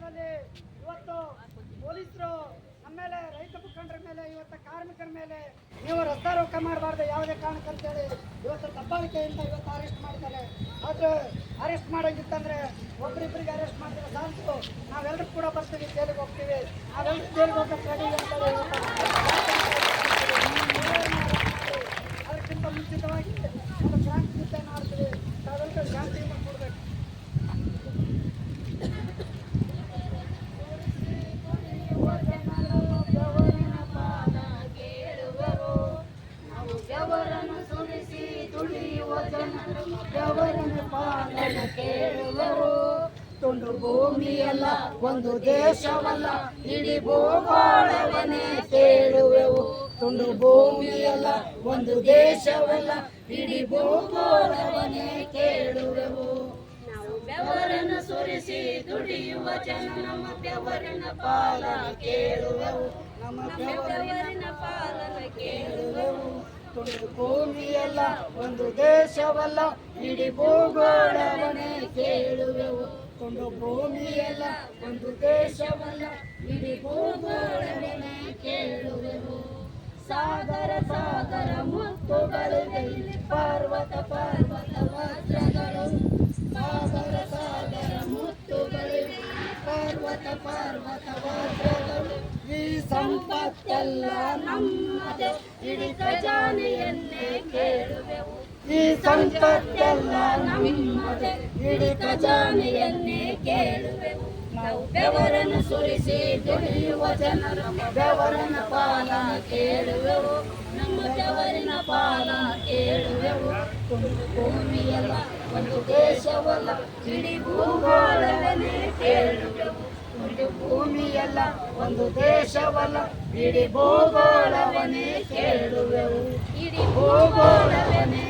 ಸಂದರ್ಭದಲ್ಲಿ ಇವತ್ತು ಪೊಲೀಸರು ನಮ್ಮ ಮೇಲೆ, ರೈತ ಮುಖಂಡರ ಮೇಲೆ, ಇವತ್ತು ಕಾರ್ಮಿಕರ ಮೇಲೆ ನೀವು ರಸ್ತೆ ರೋಕ ಮಾಡಬಾರ್ದು ಯಾವುದೇ ಕಾರಣಕ್ಕಂತೇಳಿ ಇವತ್ತು ದಬ್ಬಾಳಿಕೆಯಿಂದ ಇವತ್ತು ಅರೆಸ್ಟ್ ಮಾಡಿದ್ದಾರೆ. ಆದ್ರೆ ಅರೆಸ್ಟ್ ಮಾಡೋಂಗಿತ್ತಂದ್ರೆ ಒಬ್ಬರಿಬ್ಬರಿಗೆ ಅರೆಸ್ಟ್ ಮಾಡಿದ್ರೆ ಸಾಕು, ನಾವೆಲ್ಲರೂ ಕೂಡ ಬರ್ತೀವಿ, ಜೈಲಿಗೆ ಹೋಗ್ತೀವಿ, ನಾವೆಲ್ಲರೂ ಜೈಲಿಗೆ ಹೋಗಕ್ಕೆ ರೆಡಿ ಅಂತೇಳಿ ಅದಕ್ಕಿಂತ ಮುಂಚಿತವಾಗಿ ನಮ್ಮ ಶಾಂತಿ ಯುದ್ಧ ಮಾಡ್ತೀವಿ, ನಾವೆಲ್ಲರೂ ಶಾಂತಿಯಿಂದ ಕೊಡಬೇಕು. ತುಂಡು ಭೂಮಿಯಲ್ಲ ಒಂದು ದೇಶವಲ್ಲ ಇಡೀ ಭೂಗೋಳವನ್ನೇ ಕೇಳುವೆವು. ತುಂಡು ಭೂಮಿಯಲ್ಲ ಒಂದು ದೇಶವಲ್ಲ ಇಡೀ ಭೂಗೋಳವನ್ನೇ ಕೇಳುವೆವು. ನಾವು ಬೆವರನ್ನು ಸುರಿಸಿ ದುಡಿಯುವ ಜನ ನಮ್ಮ ಬೆವರಿನ ಪಾಲನ ಕೇಳುವೆವು. ನಮ್ಮ ಬೆವರಿನ ಪಾಲನ ಕೇಳುವೆವು. ತುಂಡು ಭೂಮಿಯಲ್ಲ ಒಂದು ದೇಶವಲ್ಲ ಇಡೀ ಭೂಗೋಳವನ್ನೇ ಕೇಳುವೆವು. ತುಂಡು ಭೂಮಿಯಲ್ಲ ಒಂದು ದೇಶವಲ್ಲ ಇಡೀ ಭೂಗೋಳವನ್ನೇ ಕೇಳುವೆವು. ಸಾಗರ ಸಾಗರ ಮುತ್ತುಗಳಿವೆ ಇಲ್ಲಿ ಪರ್ವತ ಪರ್ವತ ವಜ್ರಗಳು. ಸಾಗರ ಸಾಗರ ಮುತ್ತುಗಳಿವೆ ಪರ್ವತ ಪರ್ವತ ವಜ್ರಗಳು. ಈ ಸಂಪತ್ತೆಲ್ಲ ನಮ್ಮದೇ ಇಡೀ ಖಜಾನೆಯನ್ನೇ ಕೇಳುವೆವು. ಈ ಸಂಪತ್ತೆಲ್ಲ ನಮ್ಮದೇ ಇಡೀ ಖಜಾನೆಯನ್ನೇ ಕೇಳುವೆವು. ನಾವು ಬೆವರನ್ನು ಸುರಿಸಿ ದುಡಿಯುವ ಜನರು ಬೆವರನ ಪಾಲನ ಕೇಳುವೆವು. ನಮ್ಮ ಬೆವರಿನ ಪಾಲನ ಕೇಳುವೆವು. ತುಂಡು ಭೂಮಿಯಲ್ಲ ಒಂದು ದೇಶವಲ್ಲ ಇಡೀ ಭೂಗೋಳವನ್ನೇ ಕೇಳುವೆವು. ತುಂಡು ಭೂಮಿಯಲ್ಲ ಒಂದು ದೇಶವಲ್ಲ ಇಡೀ ಭೂಗೋಳವನ್ನೇ ಕೇಳುವೆವು. ಇಡೀ ಭೂಗೋಳವನ್ನೇ